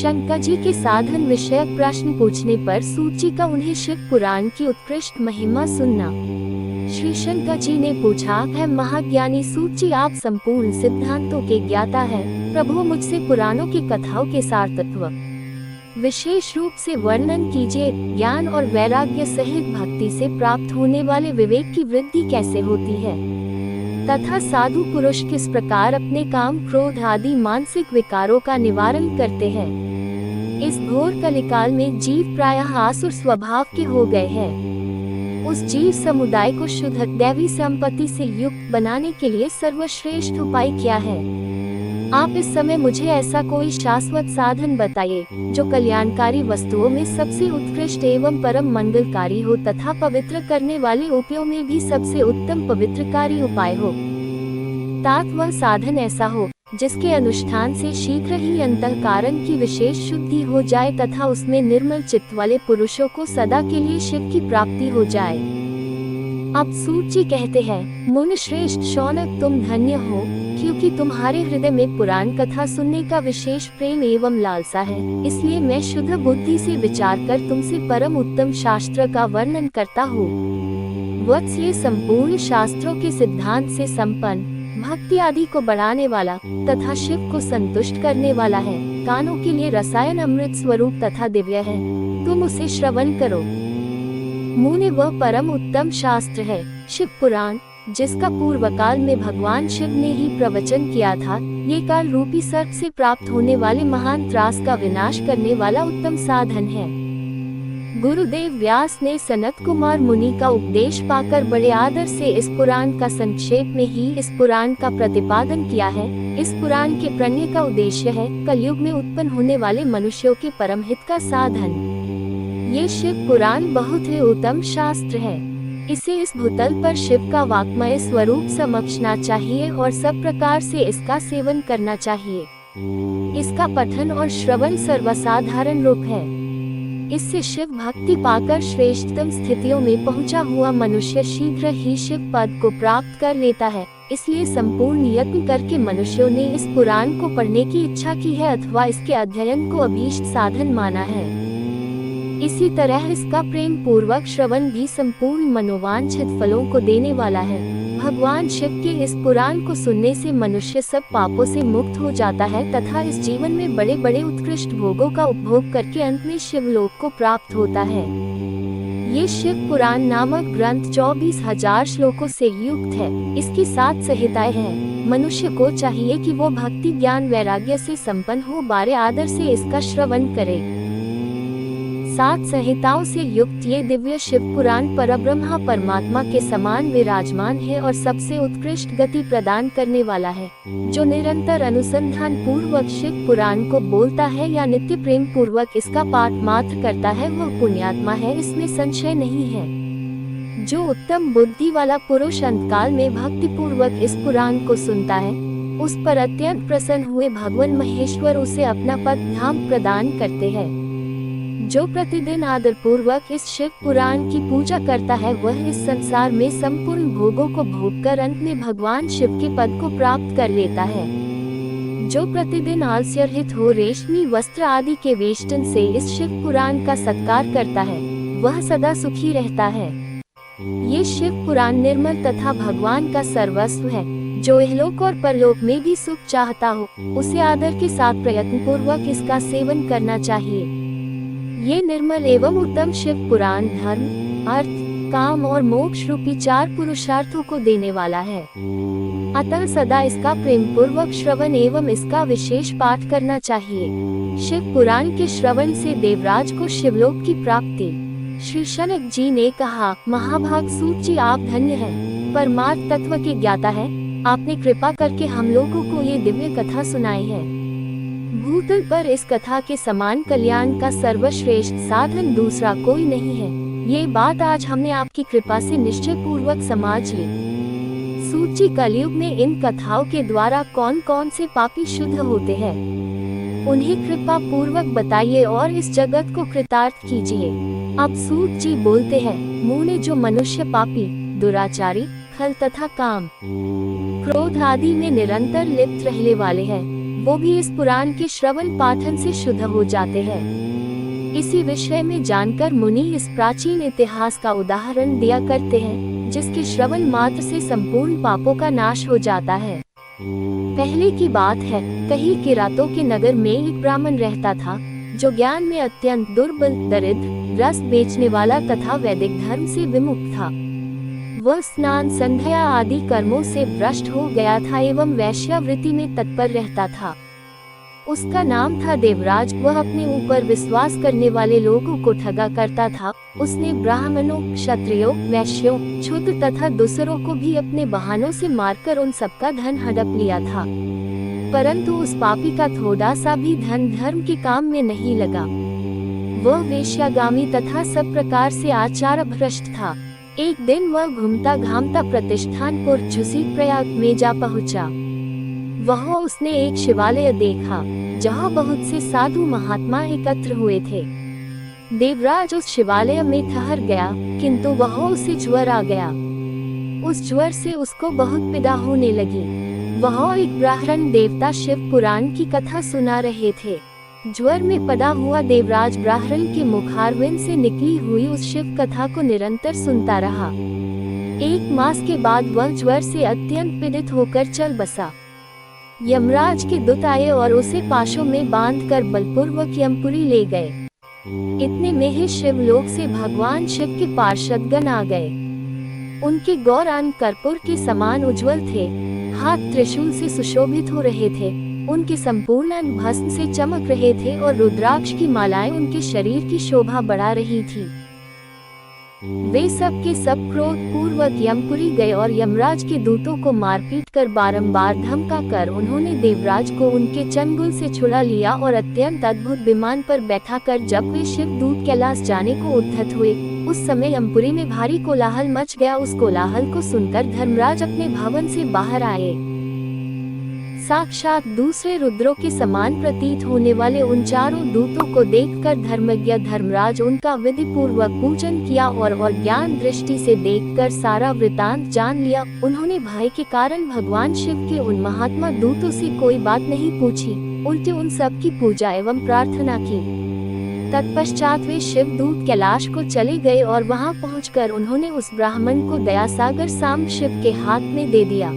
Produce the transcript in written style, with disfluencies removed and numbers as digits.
शंकर जी के साधन विषयक प्रश्न पूछने पर सूत जी का उन्हें शिव पुराण की उत्कृष्ट महिमा सुनना। श्री शंकर जी ने पूछा, है महाज्ञानी सूत जी, आप संपूर्ण सिद्धांतों के ज्ञाता हैं। प्रभु, मुझसे पुराणों की कथाओं के सार तत्व विशेष रूप से वर्णन कीजिए। ज्ञान और वैराग्य सहित भक्ति से प्राप्त होने वाले विवेक की वृद्धि कैसे होती है, तथा साधु पुरुष किस प्रकार अपने काम, क्रोध आदि मानसिक विकारों का निवारण करते हैं। इस घोर कलिकाल में जीव प्रायः आसुर स्वभाव के हो गए हैं। उस जीव समुदाय को शुद्ध दैवी संपत्ति से युक्त बनाने के लिए सर्वश्रेष्ठ उपाय क्या है? आप इस समय मुझे ऐसा कोई शाश्वत साधन बताइए जो कल्याणकारी वस्तुओं में सबसे उत्कृष्ट एवं परम मंगलकारी हो तथा पवित्र करने वाले उपायों में भी सबसे उत्तम पवित्रकारी उपाय हो। तात वह साधन ऐसा हो जिसके अनुष्ठान से शीघ्र ही अंतःकरण की विशेष शुद्धि हो जाए तथा उसमें निर्मल चित्त वाले पुरुषों को सदा के लिए शिव की प्राप्ति हो जाए। अब सूत जी कहते हैं, मुनि श्रेष्ठ शौनक, तुम धन्य हो, क्योंकि तुम्हारे हृदय में पुराण कथा सुनने का विशेष प्रेम एवं लालसा है। इसलिए मैं शुद्ध बुद्धि से विचार कर तुमसे परम उत्तम शास्त्र का वर्णन करता हूँ। वत्स, ये संपूर्ण शास्त्रों के सिद्धांत से संपन्न, भक्ति आदि को बढ़ाने वाला तथा शिव को संतुष्ट करने वाला है। कानों के लिए रसायन अमृत स्वरूप तथा दिव्य है, तुम उसे श्रवण करो। मुने, वह परम उत्तम शास्त्र है शिव पुराण, जिसका पूर्व काल में भगवान शिव ने ही प्रवचन किया था। ये काल रूपी सर्प से प्राप्त होने वाले महान त्रास का विनाश करने वाला उत्तम साधन है। गुरुदेव व्यास ने सनत कुमार मुनि का उपदेश पाकर बड़े आदर से इस पुराण का संक्षेप में ही इस पुराण का प्रतिपादन किया है। इस पुराण के प्रणय का उद्देश्य है कलयुग में उत्पन्न होने वाले मनुष्यों के परम हित का साधन। ये शिव पुराण बहुत ही उत्तम शास्त्र है। इसे इस भूतल पर शिव का वाक्मय स्वरूप समझना चाहिए और सब प्रकार से इसका सेवन करना चाहिए। इसका पठन और श्रवण सर्वसाधारण रूप है। इससे शिव भक्ति पाकर श्रेष्ठतम स्थितियों में पहुंचा हुआ मनुष्य शीघ्र ही शिव पद को प्राप्त कर लेता है। इसलिए संपूर्ण यत्न करके मनुष्यों ने इस पुराण को पढ़ने की इच्छा की है अथवा इसके अध्ययन को अभीष्ट साधन माना है। इसी तरह इसका प्रेम पूर्वक श्रवण भी संपूर्ण मनोवांछित फलों को देने वाला है। भगवान शिव के इस पुराण को सुनने से मनुष्य सब पापों से मुक्त हो जाता है तथा इस जीवन में बड़े बड़े उत्कृष्ट भोगों का उपभोग करके अंत में शिवलोक को प्राप्त होता है। ये शिव पुराण नामक ग्रंथ 24,000 श्लोकों से युक्त है। इसकी 7 संहिताएं हैं। मनुष्य को चाहिए कि वो भक्ति, ज्ञान, वैराग्य से संपन्न हो बारे आदर से इसका श्रवण करे। 7 संहिताओं से युक्त ये दिव्य शिव पुराण परब्रह्मा परमात्मा के समान विराजमान है और सबसे उत्कृष्ट गति प्रदान करने वाला है। जो निरंतर अनुसंधान पूर्वक शिव पुराण को बोलता है या नित्य प्रेम पूर्वक इसका पाठ मात्र करता है वह पुण्यात्मा है, इसमें संशय नहीं है। जो उत्तम बुद्धि वाला पुरुष अंतकाल में भक्ति पूर्वक इस पुराण को सुनता है, उस पर अत्यंत प्रसन्न हुए भगवान महेश्वर उसे अपना पद धाम प्रदान करते हैं। जो प्रतिदिन आदर पूर्वक इस शिव पुराण की पूजा करता है वह इस संसार में संपूर्ण भोगों को भोगकर अंत में भगवान शिव के पद को प्राप्त कर लेता है। जो प्रतिदिन आलस्य रहित हो रेशमी वस्त्र आदि के वेष्टन से इस शिव पुराण का सत्कार करता है वह सदा सुखी रहता है। ये शिव पुराण निर्मल तथा भगवान का सर्वस्व है। जो इहलोक और परलोक में भी सुख चाहता हो उसे आदर के साथ प्रयत्न पूर्वक इसका सेवन करना चाहिए। ये निर्मल एवं उत्तम शिव पुराण धर्म, अर्थ, काम और मोक्ष रूपी 4 पुरुषार्थों को देने वाला है। अतः सदा इसका प्रेम पूर्वक श्रवण एवं इसका विशेष पाठ करना चाहिए। शिव पुराण के श्रवण से देवराज को शिवलोक की प्राप्ति। श्री शनक जी ने कहा, महाभाग सूत जी, आप धन्य हैं, परमार्थ तत्व के ज्ञाता है। आपने कृपा करके हम लोगों को ये दिव्य कथा सुनाई है। भूतल पर इस कथा के समान कल्याण का सर्वश्रेष्ठ साधन दूसरा कोई नहीं है। ये बात आज हमने आपकी कृपा से निश्चय पूर्वक समझ ली। सूत जी, कलयुग में इन कथाओं के द्वारा कौन कौन से पापी शुद्ध होते हैं? उन्हें कृपा पूर्वक बताइए और इस जगत को कृतार्थ कीजिए। अब सूत जी बोलते हैं, मुने जो मनुष्य पापी, दुराचारी, छल तथा काम, क्रोध आदि में निरंतर लिप्त रहने वाले हैं, वो भी इस पुराण के श्रवण पाठन से शुद्ध हो जाते हैं। इसी विषय में जानकर मुनि इस प्राचीन इतिहास का उदाहरण दिया करते हैं, जिसके श्रवण मात्र से संपूर्ण पापों का नाश हो जाता है। पहले की बात है, कहीं किरातों के नगर में एक ब्राह्मण रहता था, जो ज्ञान में अत्यंत दुर्बल, दरिद्र, रस बेचने वाला तथा वैदिक धर्म से विमुक्त था। वह स्नान, संध्या आदि कर्मों से भ्रष्ट हो गया था एवं वैश्यावृत्ति में तत्पर रहता था। उसका नाम था देवराज। वह अपने ऊपर विश्वास करने वाले लोगों को ठगा करता था। उसने ब्राह्मणों, क्षत्रियों, वैश्यों, क्षुद्र तथा दूसरों को भी अपने बहानों से मारकर उन सबका धन हड़प लिया था। परंतु उस पापी का थोड़ा सा भी धन धर्म के काम में नहीं लगा। वह वेश्यागामी तथा सब प्रकार से आचार भ्रष्ट था। एक दिन वह घूमता घामता प्रतिष्ठानपुर झुसी प्रयाग में जा पहुंचा। वहाँ उसने एक शिवालय देखा, जहाँ बहुत से साधु महात्मा एकत्र हुए थे। देवराज उस शिवालय में ठहर गया, किंतु वहाँ उसे ज्वर आ गया। उस ज्वर से उसको बहुत पीड़ा होने लगी। वहाँ एक ब्राह्मण देवता शिव पुराण की कथा सुना रहे थे। ज्वर में पड़ा हुआ देवराज ब्राह्मण के मुखारविंद से निकली हुई उस शिव कथा को निरंतर सुनता रहा। 1 मास के बाद वह ज्वर से अत्यंत पीड़ित होकर चल बसा। यमराज के दूत आए और उसे पाशों में बांधकर बलपूर्वक यमपुरी ले गए। इतने में ही शिवलोक से भगवान शिव के पार्षदगण आ गए। उनके गौर अंग कर्पूर के समान उज्जवल थे, हाथ त्रिशूल से सुशोभित हो रहे थे, उनके संपूर्ण अंग भस्म से चमक रहे थे और रुद्राक्ष की मालाएं उनके शरीर की शोभा बढ़ा रही थी। वे सब के सब क्रोध पूर्वक यमपुरी गए और यमराज के दूतों को मारपीट कर बारंबार धमका कर उन्होंने देवराज को उनके चंगुल से छुड़ा लिया और अत्यंत अद्भुत विमान पर बैठा कर जब वे शिव दूत कैलाश जाने को उद्यत हुए, उस समय यमपुरी में भारी कोलाहल मच गया। उस कोलाहल को सुनकर धर्मराज अपने भवन से बाहर आए। साक्षात दूसरे रुद्रों के समान प्रतीत होने वाले उन चारों दूतों को देखकर धर्मज्ञ धर्मराज उनका विधि पूर्वक पूजन किया और ज्ञान दृष्टि से देखकर सारा वृतांत जान लिया। उन्होंने भय के कारण भगवान शिव के उन महात्मा दूतों से कोई बात नहीं पूछी, उल्टे उन सब की पूजा एवं प्रार्थना की। तत्पश्चात वे शिव दूत कैलाश को चले गए और वहां पहुंचकर उन्होंने उस ब्राह्मण को दयासागर सांब शिव के हाथ में दे दिया।